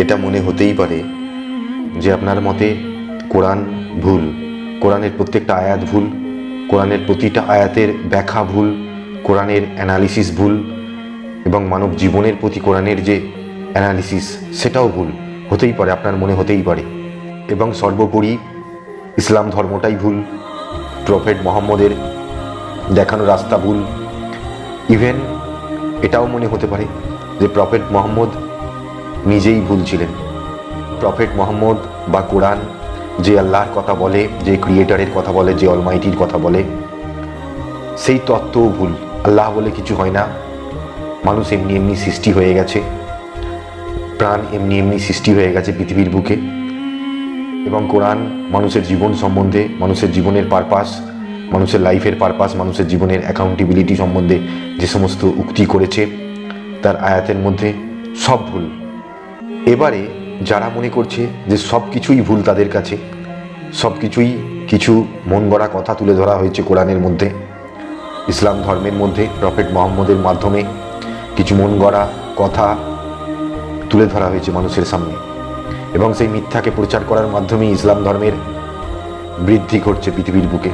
এটা মনে হতেই পারে যে আপনার মতে কোরআন ভুল, কোরআনের প্রত্যেকটা আয়াত ভুল, কোরআনের প্রতিটা আয়াতের ব্যাখ্যা ভুল, কোরআনের অ্যানালিসিস ভুল এবং মানব জীবনের প্রতি কোরআনের যে অ্যানালিসিস সেটাও ভুল হতেই পারে, আপনার মনে হতেই পারে। এবং সর্বোপরি ইসলাম ধর্মটাই ভুল, প্রফেট মোহাম্মদের দেখানো রাস্তা ভুল। ইভেন এটাও মনে হতে পারে যে প্রফেট মোহাম্মদ নিজেই ভুল ছিলেন। প্রফেট মোহাম্মদ বা কোরআন যে আল্লাহর কথা বলে, যে ক্রিয়েটারের কথা বলে, যে অলমাইটির কথা বলে, সেই তত্ত্বও ভুল। আল্লাহ বলে কিছু হয় না, মানুষ এমনি এমনি সৃষ্টি হয়ে গেছে, প্রাণ এমনি এমনি সৃষ্টি হয়ে গেছে পৃথিবীর বুকে। এবং কোরআন মানুষের জীবন সম্বন্ধে, মানুষের জীবনের পারপাস, মানুষের লাইফের পারপাস, মানুষের জীবনের অ্যাকাউন্টেবিলিটি সম্বন্ধে যে সমস্ত উক্তি করেছে তার আয়াতের মধ্যে সব ভুল। এবারে যারা মনে করছে যে সব কিছুই ভুল, তাদের কাছে সব কিছুই কিছু মন গড়া কথা তুলে ধরা হয়েছে কোরআনের মধ্যে, ইসলাম ধর্মের মধ্যে প্রফেট মোহাম্মদের মাধ্যমে কিছু মন গড়া কথা তুলে ধরা হয়েছে মানুষের সামনে, এবং সেই মিথ্যাকে প্রচার করার মাধ্যমে ইসলাম ধর্মের বৃদ্ধি ঘটছে পৃথিবীর বুকে।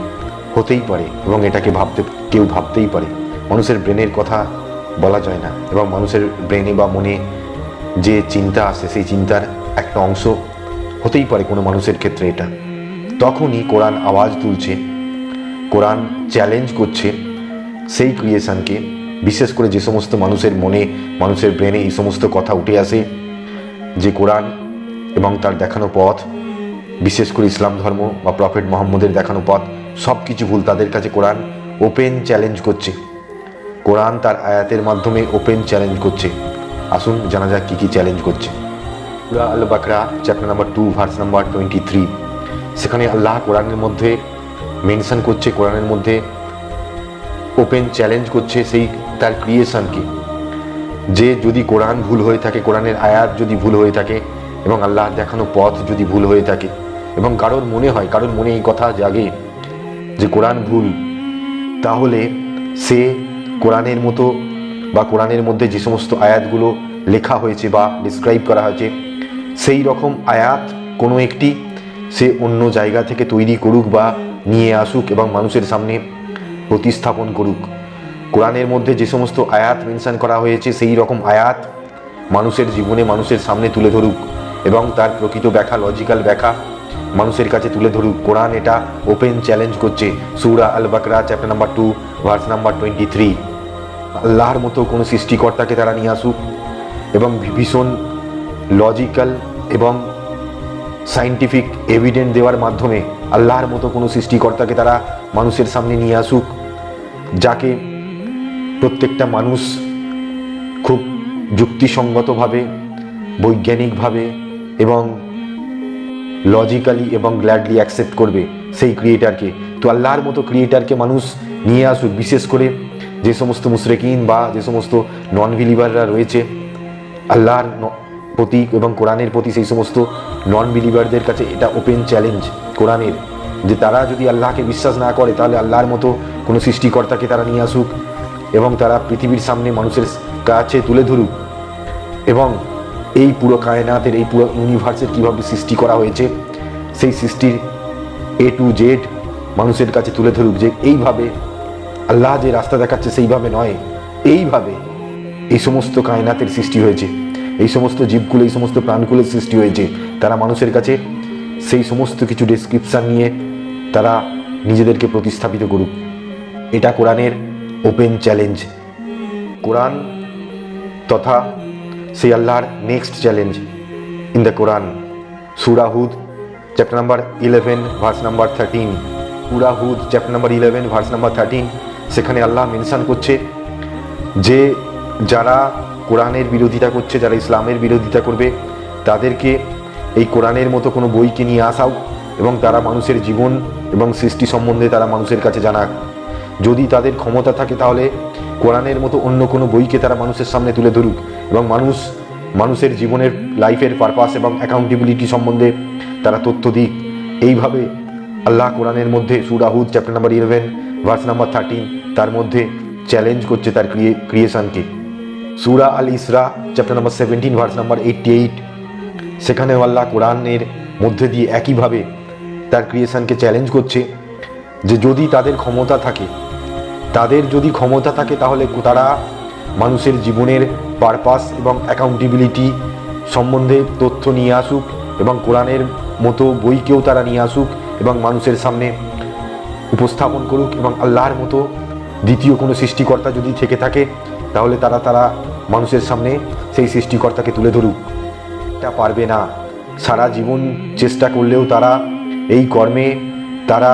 হতেই পারে, এবং এটাকে কেউ ভাবতেই পারে। মানুষের ব্রেনের কথা বলা যায় না, এবং মানুষের ব্রেনে বা মনে যে চিন্তা আসে সেই চিন্তার একটা অংশ হতেই পারে কোনো মানুষের ক্ষেত্রে এটা। তখনই কোরআন আওয়াজ তুলছে, কোরআন চ্যালেঞ্জ করছে সেই ক্রিয়েশনকে, বিশেষ করে যে সমস্ত মানুষের মনে, মানুষের ব্রেনে এই সমস্ত কথা উঠে আসে যে কোরআন এবং তার দেখানো পথ, বিশেষ করে ইসলাম ধর্ম বা প্রফেট মোহাম্মদের দেখানো পথ সব কিছু ভুল। তাদের কাছে কোরআন ওপেন চ্যালেঞ্জ করছে, কোরআন তার আয়াতের মাধ্যমে ওপেন চ্যালেঞ্জ করছে। আসুন জানা যাক কী কী চ্যালেঞ্জ করছে। সূরা আল Bakra chapter number 2 verse number 23, সেখানে আল্লাহ কোরআনের মধ্যে মেনশন করছে, কোরআনের মধ্যে ওপেন চ্যালেঞ্জ করছে সেই তার ক্রিয়েশনকে, যে যদি কোরআন ভুল হয়ে থাকে, কোরআনের আয়াত যদি ভুল হয়ে থাকে এবং আল্লাহর দেখানো পথ যদি ভুল হয়ে থাকে, এবং কারোর মনে এই কথা জাগে যে কোরআন ভুল, তাহলে সে কোরআনের মতো বা কোরআনের মধ্যে যে সমস্ত আয়াতগুলো লেখা হয়েছে বা ডিসক্রাইব করা হয়েছে সেই রকম আয়াত কোনো একটি সে অন্য জায়গা থেকে তৈরি করুক বা নিয়ে আসুক এবং মানুষের সামনে প্রতিস্থাপন করুক। কোরআনের মধ্যে যে সমস্ত আয়াত মেনশন করা হয়েছে সেই রকম আয়াত মানুষের জীবনে, মানুষের সামনে তুলে ধরুক এবং তার প্রকৃত ব্যাখ্যা, লজিক্যাল ব্যাখ্যা মানুষের কাছে তুলে ধরুক। কোরআন এটা ওপেন চ্যালেঞ্জ করছে। সূরা আল Bakra chapter number 2 verse number 23, আল্লাহর মতো কোনো সৃষ্টিকর্তাকে তারা নিয়ে আসুক এবং ভীষণ লজিক্যাল এবং সায়েন্টিফিক এভিডেন্স দেওয়ার মাধ্যমে আল্লাহর মতো কোনো সৃষ্টিকর্তাকে তারা মানুষের সামনে নিয়ে আসুক, যাকে প্রত্যেকটা মানুষ খুব যুক্তিসঙ্গতভাবে, বৈজ্ঞানিকভাবে এবং লজিক্যালি এবং গ্ল্যাডলি অ্যাকসেপ্ট করবে সেই ক্রিয়েটারকে। তো আল্লাহর মতো ক্রিয়েটারকে মানুষ নিয়ে আসুক। বিশেষ করে যে সমস্ত মুশরিকিন বা যে সমস্ত নন বিলিভাররা রয়েছে আল্লাহর প্রতি এবং কোরআনের প্রতি, সেই সমস্ত নন বিলিভারদের কাছে এটা ওপেন চ্যালেঞ্জ কোরআনের, যে তারা যদি আল্লাহকে বিশ্বাস না করে তাহলে আল্লাহর মতো কোনো সৃষ্টিকর্তাকে তারা নিয়ে আসুক এবং তারা পৃথিবীর সামনে মানুষের কাছে তুলে ধরুক এবং এই পুরো কায়নাতের, এই পুরো ইউনিভার্সের কীভাবে সৃষ্টি করা হয়েছে সেই সৃষ্টির A to Z মানুষের কাছে তুলে ধরুক, যে এইভাবে আল্লাহ যে রাস্তা দেখাচ্ছে সেইভাবে নয়, এইভাবে এই সমস্ত কায়নাতের সৃষ্টি হয়েছে, এই সমস্ত জীবগুলো, এই সমস্ত প্রাণগুলোর সৃষ্টি হয়েছে। তারা মানুষের কাছে সেই সমস্ত কিছু ডেসক্রিপশান নিয়ে তারা নিজেদেরকে প্রতিস্থাপিত করুক। এটা কোরআনের ওপেন চ্যালেঞ্জ। কোরআন তথা সেই আল্লাহর next challenge in the Quran, Surah Hud chapter number 11 verse number 13, Surah Hud chapter number 11 verse number 13, সেখানে আল্লাহ মেনশন করছে যে যারা কোরআনের বিরোধিতা করছে, যারা ইসলামের বিরোধিতা করবে, তাদেরকে এই কোরআনের মতো কোনো বইকে নিয়ে আসাও এবং তারা মানুষের জীবন এবং সৃষ্টি সম্বন্ধে তারা মানুষের কাছে জানাক। যদি তাদের ক্ষমতা থাকে তাহলে কোরআনের মতো অন্য কোনো বইকে তারা মানুষের সামনে তুলে ধরুক এবং মানুষের জীবনের, লাইফের পারপাস এবং অ্যাকাউন্টেবিলিটি সম্বন্ধে তারা তথ্য দিক। এইভাবে আল্লাহ কোরআনের মধ্যে সূরা হুদ চ্যাপ্টার নাম্বার 11 ভার্স নাম্বার 13 তার মধ্যে চ্যালেঞ্জ করছে তার ক্রিয়েশনকে। সূরা আল ইসরা চ্যাপ্টার নাম্বার 17 ভার্স নাম্বার 88 সেখানেও আল্লাহ কোরআনের মধ্যে দিয়ে একইভাবে তার ক্রিয়েশনকে চ্যালেঞ্জ করছে যে যদি তাদের ক্ষমতা থাকে তাহলে তারা মানুষের জীবনের পারপাস এবং অ্যাকাউন্টেবিলিটি সম্বন্ধে তথ্য নিয়ে আসুক এবং কোরআনের মতো বইকেও তারা নিয়ে আসুক এবং মানুষের সামনে উপস্থাপন করুক, এবং আল্লাহর মতো দ্বিতীয় কোনো সৃষ্টিকর্তা যদি থেকে থাকে তাহলে তারা মানুষের সামনে সেই সৃষ্টিকর্তাকে তুলে ধরুক। এটা পারবে না। সারা জীবন চেষ্টা করলেও তারা এই কর্মে তারা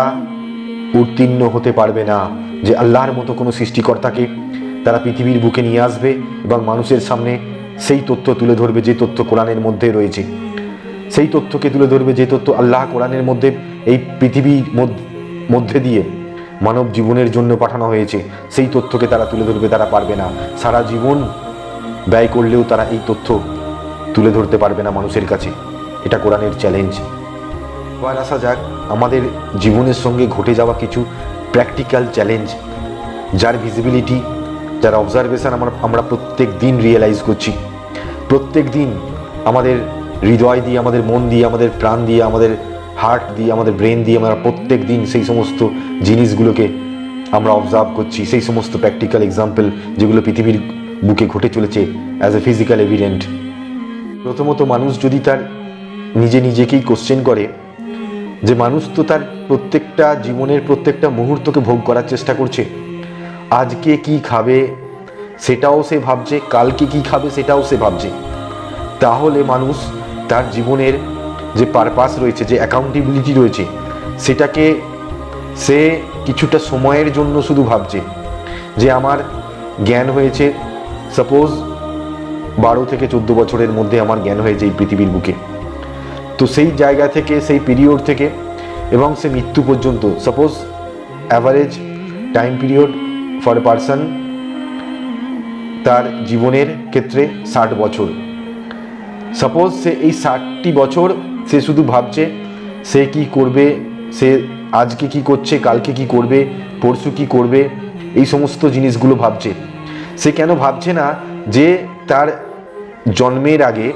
উত্তীর্ণ হতে পারবে না যে আল্লাহর মতো কোনো সৃষ্টিকর্তাকে তারা পৃথিবীর বুকে নিয়ে আসবে এবং মানুষের সামনে সেই তথ্য তুলে ধরবে যে তথ্য কোরআনের মধ্যে রয়েছে, সেই তথ্যকে তুলে ধরবে যে তথ্য আল্লাহ কোরআনের মধ্যে এই পৃথিবীর মধ্যে দিয়ে মানব জীবনের জন্য পাঠানো হয়েছে। সেই তথ্যকে তারা তুলে ধরবে, তারা পারবে না। সারা জীবন ব্যয় করলেও তারা এই তথ্য তুলে ধরতে পারবে না মানুষের কাছে। এটা কোরআনের চ্যালেঞ্জ। এবার আসা যাক আমাদের জীবনের সঙ্গে ঘটে যাওয়া কিছু প্র্যাকটিক্যাল চ্যালেঞ্জ, যার ভিজিবিলিটি, যার অবজারভেশন আমরা প্রত্যেক দিন রিয়েলাইজ করছি। প্রত্যেক দিন আমাদের হৃদয় দিয়ে, আমাদের মন দিয়ে, আমাদের প্রাণ দিয়ে, আমাদের হার্ট দিয়ে, আমাদের ব্রেন দিয়ে আমরা প্রত্যেক দিন সেই সমস্ত জিনিসগুলোকে আমরা অবজার্ভ করছি, সেই সমস্ত প্র্যাকটিক্যাল এক্সাম্পল যেগুলো পৃথিবীর বুকে ঘটে চলেছে অ্যাজ এ ফিজিক্যাল এভিডেন্ট। প্রথমত মানুষ যদি তার নিজেকেই কোশ্চেন করে যে মানুষ তো তার প্রত্যেকটা জীবনের প্রত্যেকটা মুহূর্তকে ভোগ করার চেষ্টা করছে। আজকে কি খাবে সেটাও সে ভাবছে, কালকে কি খাবে সেটাও সে ভাবছে। তাহলে মানুষ তার জীবনের যে পারপাস রয়েছে, যে অ্যাকাউন্টেবিলিটি রয়েছে, সেটাকে সে কিছুটা সময়ের জন্য শুধু ভাবছে যে আমার জ্ঞান হয়েছে সাপোজ 12 থেকে 14 বছরের মধ্যে আমার জ্ঞান হয়েছে এই পৃথিবীর বুকে। তো সেই জায়গা থেকে, সেই পিরিয়ড থেকে এবং সে মৃত্যু পর্যন্ত, suppose average time period for a person তার জীবনের ক্ষেত্রে 60 বছর। সাপোজ সে এই 60টি বছর সে শুধু ভাবছে সে কি করবে, সে আজকে কি করছে, কালকে কি করবে, পরশু কি করবে, এই সমস্ত জিনিসগুলো ভাবছে। সে কেন ভাবছে না যে তার জন্মের আগে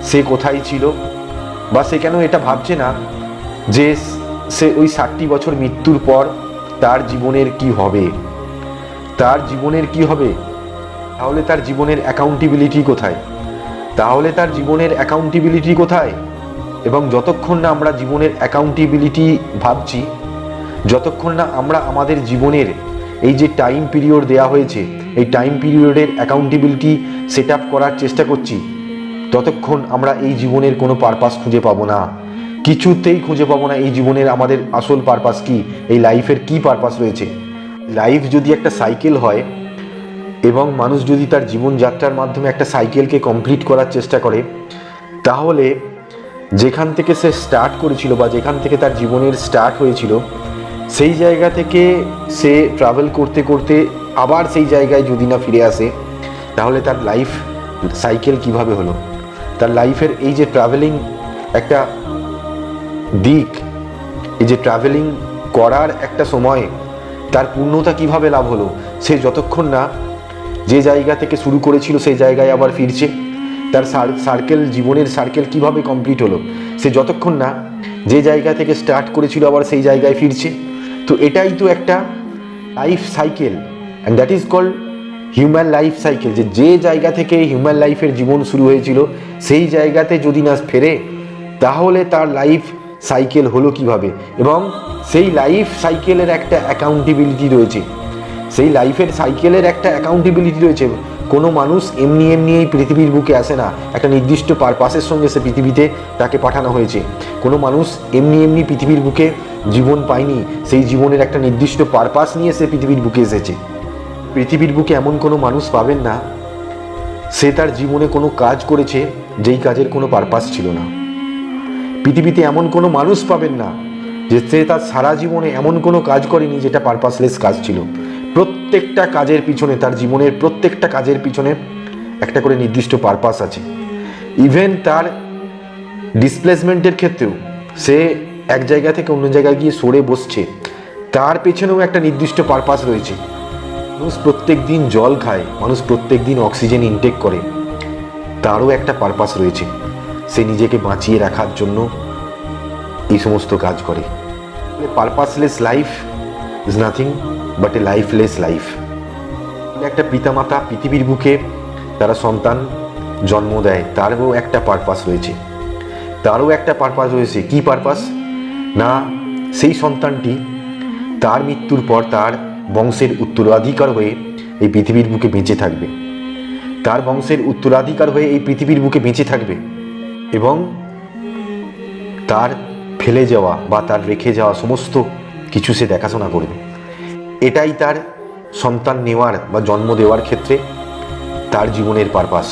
সে কোথায় ছিল, বা সে কেন এটা ভাবছে না যে সে ওই 60টি বছর মৃত্যুর পর তার জীবনের কি হবে, তার জীবনের কি হবে? তাহলে তার জীবনের অ্যাকাউন্টেবিলিটি কোথায়? এবং যতক্ষণ না আমরা জীবনের অ্যাকাউন্টেবিলিটি ভাবছি, যতক্ষণ না আমরা আমাদের জীবনের এই যে টাইম পিরিয়ড দেয়া হয়েছে, এই টাইম পিরিয়ডের অ্যাকাউন্টেবিলিটি সেট আপ করার চেষ্টা করছি, ততক্ষণ আমরা এই জীবনের কোনো পারপাস খুঁজে পাবো না, কিছুতেই খুঁজে পাবো না এই জীবনের আমাদের আসল পারপাস কি, এই লাইফের কি পারপাস রয়েছে। লাইফ যদি একটা সাইকেল হয় এবং মানুষ যদি তার জীবনযাত্রার মাধ্যমে একটা সাইকেলকে কমপ্লিট করার চেষ্টা করে, তাহলে যেখান থেকে সে স্টার্ট করেছিল বা যেখান থেকে তার জীবনের স্টার্ট হয়েছিল, সেই জায়গা থেকে সে ট্রাভেল করতে করতে আবার সেই জায়গায় যদি না ফিরে আসে, তাহলে তার লাইফ সাইকেল কিভাবে হলো? তার লাইফের এই যে ট্রাভেলিং একটা দিক, এই যে ট্রাভেলিং করার একটা সময়, তার পূর্ণতা কিভাবে লাভ হলো? সে যতক্ষণ না যে জায়গা থেকে শুরু করেছিল সেই জায়গায় আবার ফিরছে, তার সার্কেল, জীবনের সার্কেল কিভাবে কমপ্লিট হলো? সে যতক্ষণ না যে জায়গা থেকে স্টার্ট করেছিল আবার সেই জায়গায় ফিরছে। তো এটাই তো একটা life cycle, and that is called human life cycle. যে জায়গা থেকে হিউম্যান লাইফের জীবন শুরু হয়েছিল সেই জায়গাতে যদি না ফেরে, তাহলে তার লাইফ সাইকেল হলো কিভাবে? এবং সেই লাইফ সাইকেলের একটা অ্যাকাউন্টেবিলিটি রয়েছে, সেই লাইফের সাইকেলের একটা অ্যাকাউন্টেবিলিটি রয়েছে। কোনো মানুষ এমনি এই পৃথিবীর বুকে আসে না, একটা নির্দিষ্ট পারপাসের সঙ্গে সে পৃথিবীতে তাকে পাঠানো হয়েছে। কোনো মানুষ এমনি পৃথিবীর বুকে জীবন পায়নি, সেই জীবনের একটা নির্দিষ্ট পারপাস নিয়ে সে পৃথিবীর বুকে এসেছে। পৃথিবীর বুকে এমন কোনো মানুষ পাবেন না সে তার জীবনে কোনো কাজ করেছে যেই কাজের কোনো পারপাস ছিল না। পৃথিবীতে এমন কোনো মানুষ পাবেন না যে সে তার সারা জীবনে এমন কোনো কাজ করেনি যেটা পারপাসলেস কাজ ছিল। প্রত্যেকটা কাজের পিছনে, তার জীবনের প্রত্যেকটা কাজের পিছনে একটা করে নির্দিষ্ট পারপাস আছে। ইভেন তার ডিসপ্লেসমেন্টের ক্ষেত্রেও সে এক জায়গা থেকে অন্য জায়গায় গিয়ে সরে বসছে, তার পেছনেও একটা নির্দিষ্ট পারপাস রয়েছে। মানুষ প্রত্যেক দিন জল খায়, মানুষ প্রত্যেক দিন অক্সিজেন ইনটেক করে, তারও একটা পারপাস রয়েছে। সে নিজেকে বাঁচিয়ে রাখার জন্য এই সমস্ত কাজ করে। Purposeless life is nothing but a lifeless life. একটা পিতামাতা পৃথিবীর বুকে তারা সন্তান জন্ম দেয়, তারও একটা পারপাস রয়েছে, তারও একটা পারপাস রয়েছে। কি পারপাস? না, সেই সন্তানটি তার মৃত্যুর পর তার বংশের উত্তরাধিকার হয়ে এই পৃথিবীর বুকে বেঁচে থাকবে, তার বংশের উত্তরাধিকার হয়ে এই পৃথিবীর বুকে বেঁচে থাকবে এবং তার ফেলে যাওয়া বা তার রেখে যাওয়া সমস্ত কিছু সে দেখাশোনা করবে। এটাই তার সন্তান নেওয়ার বা জন্ম দেওয়ার ক্ষেত্রে তার জীবনের পারপাস।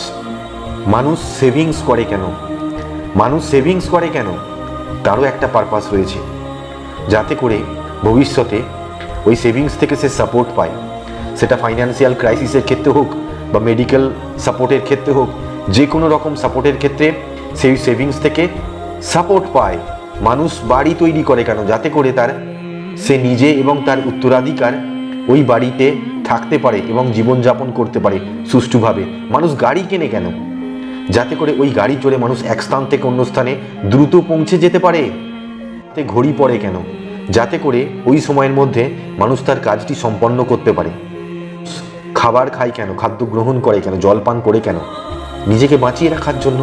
মানুষ সেভিংস করে কেন? মানুষ সেভিংস করে কেন? তারও একটা পারপাস রয়েছে, যাতে করে ভবিষ্যতে ওই সেভিংস থেকে সে সাপোর্ট পায়। সেটা ফাইন্যান্সিয়াল ক্রাইসিসের ক্ষেত্রে হোক বা মেডিকেল সাপোর্টের ক্ষেত্রে হোক, যে কোনো রকম সাপোর্টের ক্ষেত্রে সেই সেভিংস থেকে সাপোর্ট পায়। মানুষ বাড়ি তৈরি করে কেন? যাতে করে সে নিজে এবং তার উত্তরাধিকার ওই বাড়িতে থাকতে পারে এবং জীবনযাপন করতে পারে সুষ্ঠুভাবে। মানুষ গাড়ি কেনে কেন? যাতে করে ওই গাড়ি চড়ে মানুষ এক স্থান থেকে অন্য স্থানে দ্রুত পৌঁছে যেতে পারে। ঘড়ি পড়ে কেন? যাতে করে ওই সময়ের মধ্যে মানুষ তার কাজটি সম্পন্ন করতে পারে। খাবার খায় কেন? খাদ্য গ্রহণ করে কেন? জল পান করে কেন? নিজেকে বাঁচিয়ে রাখার জন্য।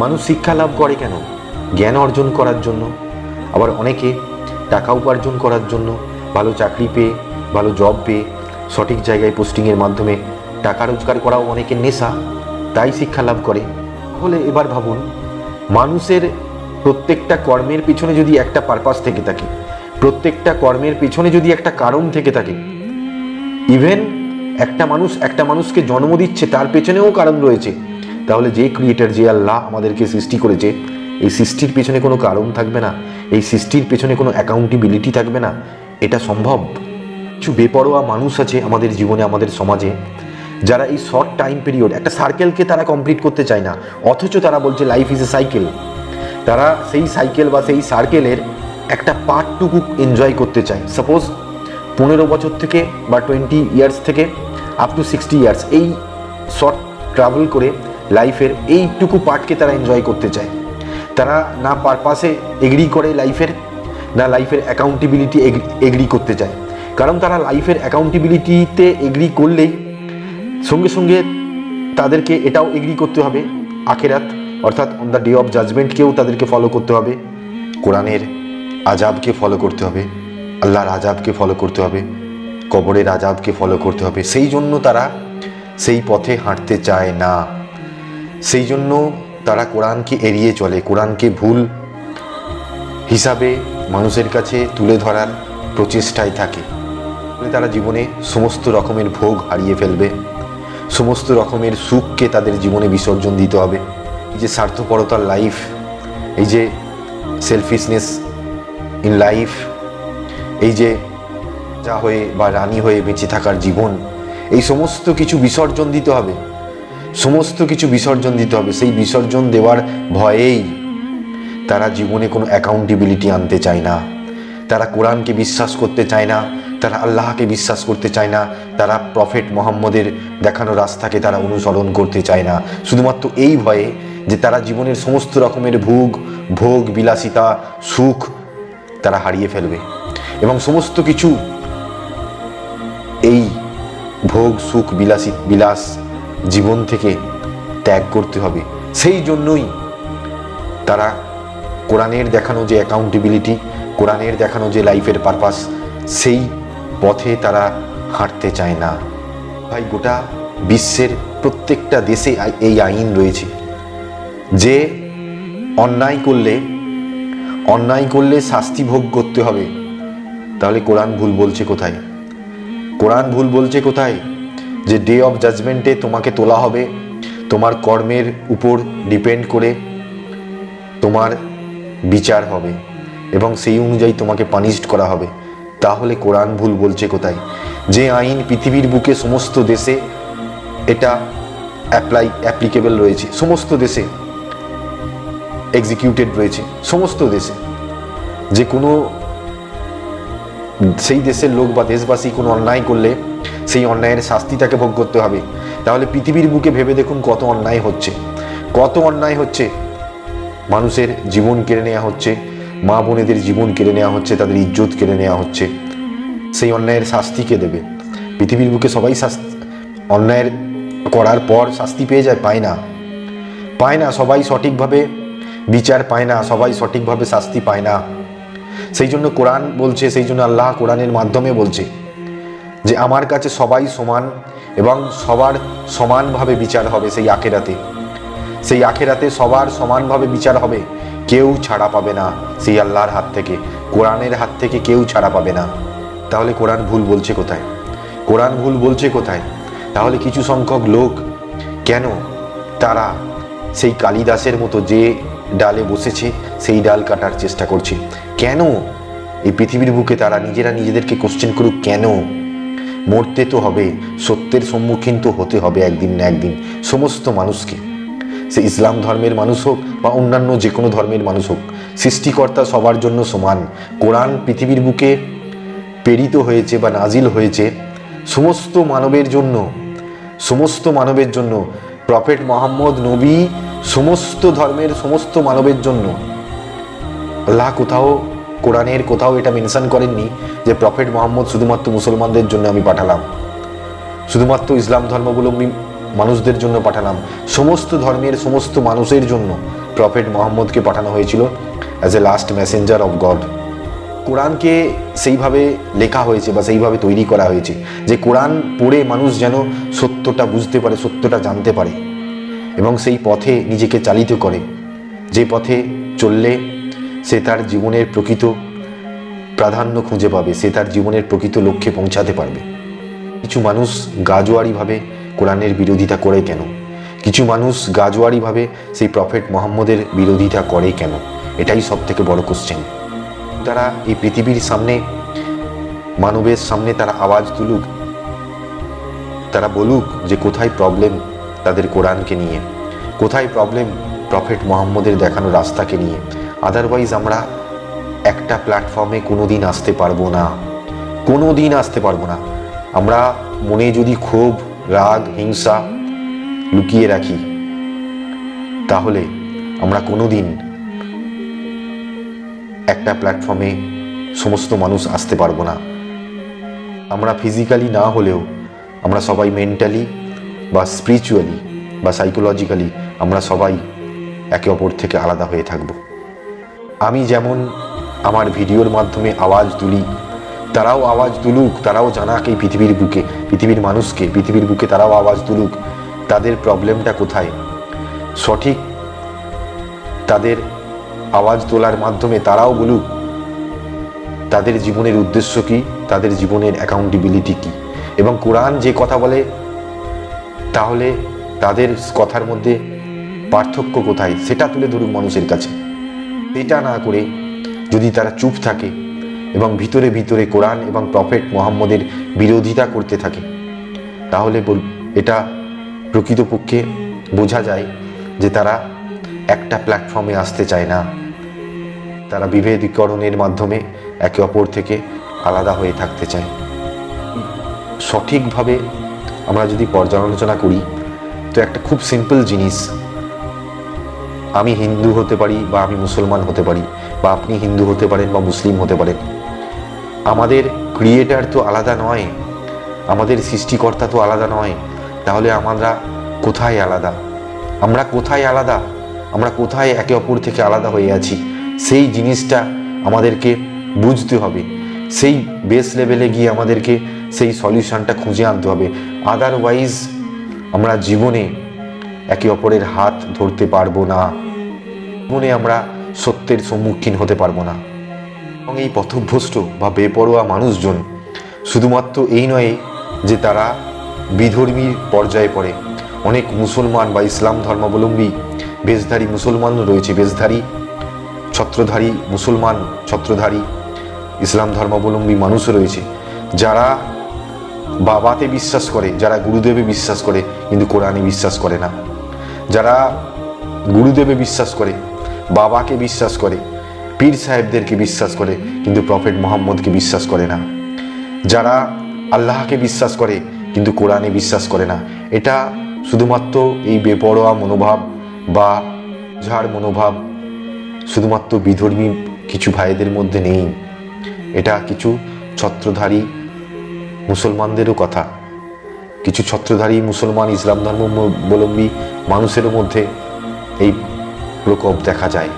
মানুষ শিক্ষা লাভ করে কেন? জ্ঞান অর্জন করার জন্য। আবার অনেকে টাকা উপার্জন করার জন্য, ভালো চাকরি পেয়ে, ভালো জব পেয়ে, সঠিক জায়গায় পোস্টিংয়ের মাধ্যমে টাকা রোজগার করাও অনেকের নেশা, তাই শিক্ষা লাভ করে। তাহলে এবার ভাবুন, মানুষের প্রত্যেকটা কর্মের পিছনে যদি একটা পারপাস থেকে থাকে, প্রত্যেকটা কর্মের পিছনে যদি একটা কারণ থেকে থাকে, ইভেন একটা মানুষকে জন্ম দিচ্ছে তার পেছনেও কারণ রয়েছে, তাহলে যে ক্রিয়েটর, যে আল্লাহ আমাদেরকে সৃষ্টি করেছে, এই সৃষ্টির পেছনে কোনো কারণ থাকবে না? এই সৃষ্টির পেছনে কোনো অ্যাকাউন্টেবিলিটি থাকবে না? এটা সম্ভব? কিছু বেপরোয়া মানুষ আছে আমাদের জীবনে, আমাদের সমাজে, যারা এই শর্ট টাইম পিরিয়ড একটা সার্কেলকে তারা কমপ্লিট করতে চায় না, অথচ তারা বলছে লাইফ ইজ এ সাইকেল। তারা সেই সাইকেল বা সেই সার্কেলের একটা পার্টটুকু এনজয় করতে চায়। সাপোজ 15 বছর থেকে বা 20 ইয়ার্স থেকে আপ টু 60 ইয়ার্স এই শর্ট ট্রাভেল করে লাইফের এইটুকু পার্টকে তারা এনজয় করতে চায়। তারা না পারপাসে এগ্রি করে লাইফের, না লাইফের অ্যাকাউন্টেবিলিটি এগ্রি করতে চায়। কারণ তারা লাইফের অ্যাকাউন্টেবিলিটিতে এগ্রি করলেই সঙ্গে সঙ্গে তাদেরকে এটাও এগ্রি করতে হবে আখেরাত, অর্থাৎ অন দ্য ডে অফ জাজমেন্টকেও তাদেরকে ফলো করতে হবে, কোরআনের আজাবকে ফলো করতে হবে, আল্লাহর আজাবকে ফলো করতে হবে, কবরের আজাবকে ফলো করতে হবে। সেই জন্য তারা সেই পথে হাঁটতে চায় না, সেই জন্য তারা কোরআনকে এড়িয়ে চলে, কোরআনকে ভুল হিসাবে মানুষের কাছে তুলে ধরার প্রচেষ্টায় থাকে। তারা জীবনে সমস্ত রকমের ভোগ হারিয়ে ফেলবে, সমস্ত রকমের সুখকে তাদের জীবনে বিসর্জন দিতে হবে। এই যে স্বার্থপরতার লাইফ, এই যে সেলফিশনেস ইন লাইফ, এই যে যা হয়ে বা রানী হয়ে বেঁচে থাকার জীবন, এই সমস্ত কিছু বিসর্জন দিতে হবে, সমস্ত কিছু বিসর্জন দিতে হবে। সেই বিসর্জন দেওয়ার ভয়েই তারা জীবনে কোনো অ্যাকাউন্টেবিলিটি আনতে চায় না, তারা কোরআনকে বিশ্বাস করতে চায় না, তারা আল্লাহকে বিশ্বাস করতে চায় না, তারা প্রফেট মোহাম্মদের দেখানো রাস্তাকে তারা অনুসরণ করতে চায় না, শুধুমাত্র এই ভয়ে যে তারা জীবনের সমস্ত রকমের ভোগ বিলাসিতা, সুখ তারা হারিয়ে ফেলবে এবং সমস্ত কিছু এই ভোগ সুখ বিলাস জীবন থেকে ত্যাগ করতে হবে। সেই জন্যই তারা কোরআনের দেখানো যে অ্যাকাউন্টেবিলিটি, কোরআনের দেখানো যে লাইফের পারপাস, সেই পথে তারা হাঁটতে চায় না। ভাই, গোটা বিশ্বের প্রত্যেকটা দেশে এই আইন রয়েছে যে অন্যায় করলে শাস্তি ভোগ করতে হবে। তাহলে কোরআন ভুল বলছে কোথায়? কোরআন ভুল বলছে কোথায়? যে ডে অফ জাজমেন্টে তোমাকে তোলা হবে, তোমার কর্মের উপর ডিপেন্ড করে তোমার বিচার হবে এবং সেই অনুযায়ী তোমাকে পানিশড করা হবে। তাহলে কোরআন ভুল বলছে কোথায়? যে আইন পৃথিবীর বুকে সমস্ত দেশে এটা অ্যাপ্লিকেবল রয়েছে, সমস্ত দেশে এক্সিকিউটেড রয়েছে, সমস্ত দেশে, যে কোনো সেই দেশের লোক বা দেশবাসী কোনো অন্যায় করলে সেই অন্যায়ের শাস্তি তাকে ভোগ করতে হবে। তাহলে পৃথিবীর বুকে ভেবে দেখুন কত অন্যায় হচ্ছে, কত অন্যায় হচ্ছে। মানুষের জীবন কেড়ে নেওয়া হচ্ছে, মা বোনেদের জীবন কেড়ে নেওয়া হচ্ছে, তাদের ইজ্জত কেড়ে নেওয়া হচ্ছে। সেই অন্যায়ের শাস্তি কে দেবে? পৃথিবীর বুকে সবাই অন্যায়ের করার পর শাস্তি পেয়ে যায়? পায় না। সবাই সঠিকভাবে বিচার পায় না, সবাই সঠিকভাবে শাস্তি পায় না। সেই জন্য কোরআন বলছে, সেই জন্য আল্লাহ কোরআনের মাধ্যমে বলছে যে আমার কাছে সবাই সমান এবং সবার সমানভাবে বিচার হবে সেই আখেরাতে সবার সমানভাবে বিচার হবে, কেউ ছাড়া পাবে না সেই আল্লাহর হাত থেকে, কোরআনের হাত থেকে কেউ ছাড়া পাবে না। তাহলে কোরআন ভুল বলছে কোথায়? তাহলে কিছু সংখ্যক লোক কেন তারা সেই কালিদাসের মতো যে ডালে বসেছে সেই ডাল কাটার চেষ্টা করছে? কেন এই পৃথিবীর বুকে তারা নিজেদেরকে কোশ্চেন করুক, কেন? মরতে তো হবে, সত্যের সম্মুখীন তো হতে হবে একদিন না একদিন সমস্ত মানুষকে। সে ইসলাম ধর্মের মানুষ হোক বা অন্যান্য যে কোনো ধর্মের মানুষ হোক, সৃষ্টিকর্তা সবার জন্য সমান। কোরআন পৃথিবীর বুকে প্রেরিত হয়েছে বা নাজিল হয়েছে সমস্ত মানবের জন্য। প্রফেট মোহাম্মদ নবী সমস্ত ধর্মের সমস্ত মানবের জন্য। আল্লাহ কোরআনের কোথাও এটা মেনশন করেননি যে প্রফেট মোহাম্মদ শুধুমাত্র মুসলমানদের জন্য আমি পাঠালাম, শুধুমাত্র ইসলাম ধর্মাবলম্বী মানুষদের জন্য পাঠালাম। সমস্ত ধর্মের সমস্ত মানুষের জন্য প্রফেট মোহাম্মদকে পাঠানো হয়েছিল as a last Messenger of god. কোরআনকে সেইভাবে লেখা হয়েছে বা সেইভাবে তৈরি করা হয়েছে যে কোরআন পড়ে মানুষ যেন সত্যটা বুঝতে পারে, সত্যটা জানতে পারে এবং সেই পথে নিজেকে চালিত করে, যে পথে চললে সে তার জীবনের প্রকৃত প্রাধান্য খুঁজে পাবে, সে তার জীবনের প্রকৃত লক্ষ্যে পৌঁছাতে পারবে। কিছু মানুষ গাজোয়ারিভাবে কোরআনের বিরোধিতা করে কেন? কিছু মানুষ গাজোয়ারিভাবে সেই প্রফেট মোহাম্মদের বিরোধিতা করে কেন? এটাই সব থেকে বড় কোশ্চেন। তারা এই পৃথিবীর সামনে, মানবের সামনে তারা আওয়াজ তুলুক, তারা বলুক যে কোথায় প্রবলেম তাদের কোরআনকে নিয়ে, কোথায় প্রবলেম প্রফেট মোহাম্মদের দেখানো রাস্তাকে নিয়ে। আদারওয়াইজ আমরা একটা প্ল্যাটফর্মে কোনোদিন আসতে পারবো না। আমরা মনে যদি ক্ষোভ, রাগ, হিংসা লুকিয়ে রাখি তাহলে আমরা কোনোদিন একটা প্ল্যাটফর্মে সমস্ত মানুষ আসতে পারবো না। আমরা ফিজিক্যালি না হলেও আমরা সবাই মেন্টালি বা স্পিরিচুয়ালি বা সাইকোলজিক্যালি আমরা সবাই একে অপর থেকে আলাদা হয়ে থাকব। আমি যেমন আমার ভিডিওর মাধ্যমে আওয়াজ তুলি, তারাও আওয়াজ তুলুক, তারাও জানাক এই পৃথিবীর মানুষকে, পৃথিবীর বুকে তারাও আওয়াজ তুলুক তাদের প্রবলেমটা কোথায়। সঠিক তাদের আওয়াজ তোলার মাধ্যমে তারাও বলুক তাদের জীবনের উদ্দেশ্য কি, তাদের জীবনের অ্যাকাউন্টেবিলিটি কি এবং কোরআন যে কথা বলে তাহলে তাদের কথার মধ্যে পার্থক্য কোথায় সেটা তুলে ধরুক মানুষের কাছে। এটা না করে যদি তারা চুপ থাকে এবং ভিতরে ভিতরে কোরআন এবং প্রফেট মোহাম্মদের বিরোধিতা করতে থাকে তাহলে এটা প্রকৃতপক্ষে বোঝা যায় যে তারা একটা প্ল্যাটফর্মে আসতে চায় না, তারা বিভেদীকরণের মাধ্যমে একে অপর থেকে আলাদা হয়ে থাকতে চায়। সঠিকভাবে আমরা যদি পর্যালোচনা করি তো একটা খুব সিম্পল জিনিস, আমি হিন্দু হতে পারি বা আমি মুসলমান হতে পারি বা আপনি হিন্দু হতে পারেন বা মুসলিম হতে পারেন, আমাদের ক্রিয়েটার তো আলাদা নয়, আমাদের সৃষ্টিকর্তা তো আলাদা নয়। তাহলে আমরা কোথায় আলাদা? আমরা কোথায় একে অপর থেকে আলাদা হয়ে আছি সেই জিনিসটা আমাদেরকে বুঝতে হবে। সেই বেস লেভেলে গিয়ে আমাদেরকে সেই সলিউশনটা খুঁজে আনতে হবে। আদারওয়াইজ আমরা জীবনে একে অপরের হাত ধরতে পারবো না, জীবনে আমরা সত্যের সম্মুখীন হতে পারবো না। এবং এই পথভ্রষ্ট বা বেপরোয়া মানুষজন শুধুমাত্র এই নয় যে তারা বিধর্মীর পর্যায়ে পড়ে, অনেক মুসলমান বা ইসলাম ধর্মাবলম্বী বেশধারী মুসলমানও রয়েছে, বেশধারী ছত্রধারী মুসলমান, ছত্রধারী ইসলাম ধর্মাবলম্বী মানুষও রয়েছে যারা বাবাতে বিশ্বাস করে, যারা গুরুদেবে বিশ্বাস করে কিন্তু কোরআনে বিশ্বাস করে না, যারা গুরুদেবে বিশ্বাস করে, বাবাকে বিশ্বাস করে, পীর সাহেবদেরকে বিশ্বাস করে কিন্তু প্রফেট মোহাম্মদকে বিশ্বাস করে না, যারা আল্লাহকে বিশ্বাস করে কিন্তু কোরআনে বিশ্বাস করে না। এটা শুধুমাত্র এই বেপরোয়া মনোভাব বা ঝাড় মনোভাব শুধুমাত্র বিধর্মী কিছু ভাইদের মধ্যে নেই, এটা কিছু ছত্রধারী মুসলমানদেরও কথা। কিছু ছত্রধারী মুসলমান ইসলাম ধর্মাবলম্বী মানুষেরও মধ্যে এই প্রকোপ দেখা যায়।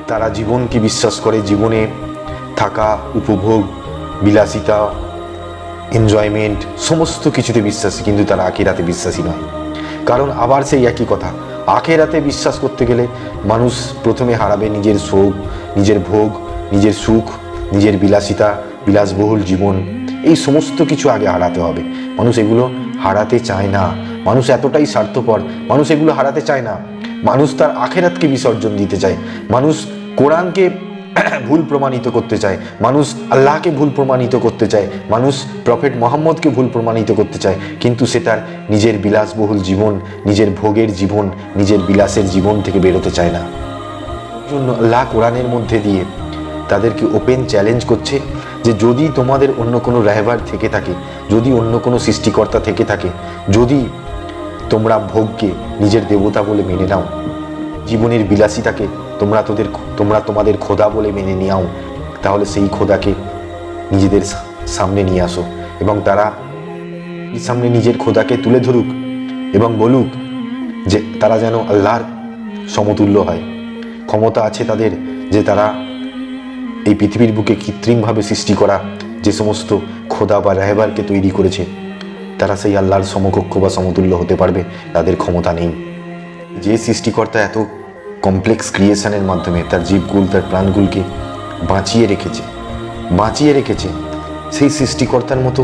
তারা জীবনকে বিশ্বাস করে, জীবনে থাকা, উপভোগ, বিলাসিতা, এনজয়মেন্ট সমস্ত কিছুতে বিশ্বাসী, কিন্তু তারা আখিরাতে বিশ্বাসী নয়। কারণ আবার সেই একই কথা, আখিরাতে বিশ্বাস করতে গেলে মানুষ প্রথমে হারাবে নিজের শোক, নিজের ভোগ, নিজের সুখ, নিজের বিলাসিতা, বিলাসবহুল জীবন, এই সমস্ত কিছু আগে হারাতে হবে। মানুষ এগুলো হারাতে চায় না। মানুষ এতটাই স্বার্থপর, মানুষ এগুলো হারাতে চায় না। মানুষ তার আখিরাতকে বিসর্জন দিতে চায়, মানুষ কোরআনকে ভুল প্রমাণিত করতে চায়, মানুষ আল্লাহকে ভুল প্রমাণিত করতে চায়, মানুষ প্রফেট মোহাম্মদকে ভুল প্রমাণিত করতে চায়, কিন্তু সে তার নিজের বিলাসবহুল জীবন, নিজের ভোগের জীবন, নিজের বিলাসের জীবন থেকে বেরোতে চায় না। জন্য আল্লাহ কোরআনের মধ্যে দিয়ে তাদেরকে ওপেন চ্যালেঞ্জ করছে যে যদি তোমাদের অন্য কোনো রাহবার থেকে থাকে, যদি অন্য কোনো সৃষ্টিকর্তা থেকে থাকে, যদি তোমরা ভোগকে নিজের দেবতা বলে মেনে নাও, জীবনের বিলাসিতাকে তোমরা তোমাদের খোদা বলে মেনে নাও, তাহলে সেই খোদাকে নিজেদের সামনে নিয়ে আসো এবং তারা সামনে নিজের খোদাকে তুলে ধরুক এবং বলুক যে তারা যেন আল্লাহর সমতুল্য হয়। ক্ষমতা আছে তাদের যে তারা এই পৃথিবীর বুকে কৃত্রিমভাবে সৃষ্টি করা যে সমস্ত খোদা বা রাহবারকে তৈরি করেছে, তারা সেই আল্লাহর সমকক্ষ বা সমতুল্য হতে পারবে, তাদের ক্ষমতা নেই। যে সৃষ্টিকর্তা এত কমপ্লেক্স ক্রিয়েশনের মাধ্যমে তার জীবকুল, তার প্রাণগুলকে বাঁচিয়ে রেখেছে, সেই সৃষ্টিকর্তার মতো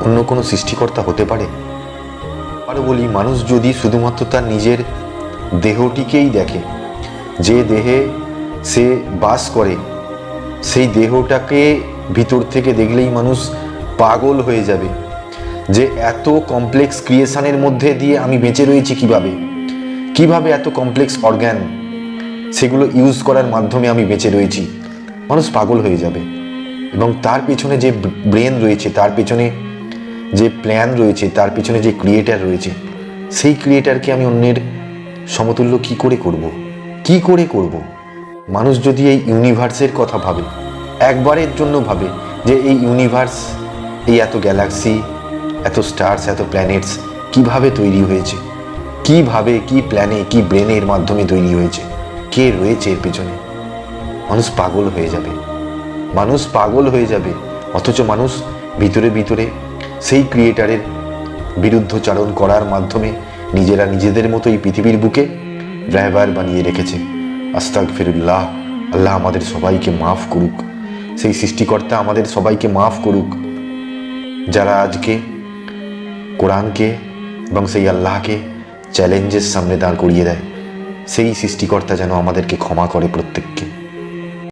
অন্য কোনো সৃষ্টিকর্তা হতে পারে? আরও বলি, মানুষ যদি শুধুমাত্র তার নিজের দেহটিকেই দেখে, যে দেহে সে বাস করে, সেই দেহটাকে ভিতর থেকে দেখলেই মানুষ পাগল হয়ে যাবে যে এত কমপ্লেক্স ক্রিয়েশনের মধ্যে দিয়ে আমি বেঁচে রয়েছি কিভাবে এত কমপ্লেক্স অর্গ্যান সেগুলো ইউজ করার মাধ্যমে আমি বেঁচে রয়েছি। মানুষ পাগল হয়ে যাবে এবং তার পেছনে যে ব্রেন রয়েছে, তার পেছনে যে প্ল্যান রয়েছে, তার পেছনে যে ক্রিয়েটার রয়েছে, সেই ক্রিয়েটারকে আমি অন্যের সমতুল্য কি করে করব? মানুষ যদি এই ইউনিভার্সের কথা ভাবে, একবারের জন্য ভাবে যে এই ইউনিভার্স, এই এত গ্যালাক্সি, এত স্টার্স, এত প্ল্যানেটস কিভাবে তৈরি হয়েছে, কিভাবে, কি প্ল্যানে, কি ব্রেনের মাধ্যমে তৈরি হয়েছে, কে রয়েছে এর পেছনে, মানুষ পাগল হয়ে যাবে। অথচ মানুষ ভিতরে ভিতরে সেই ক্রিয়েটারের বিরুদ্ধচারণ করার মাধ্যমে নিজেরা নিজেদের মতো এই পৃথিবীর বুকে রাহবার বানিয়ে রেখেছে। আস্তাগফিরুল্লাহ, আল্লাহ আমাদের সবাইকে মাফ করুক, সেই সৃষ্টিকর্তা আমাদের সবাইকে মাফ করুক, যারা আজকে কোরআনকে এবং সেই আল্লাহকে চ্যালেঞ্জের সামনে দাঁড় করিয়ে দেয়। সেই সৃষ্টিকর্তা যেন আমাদেরকে ক্ষমা করে প্রত্যেককে।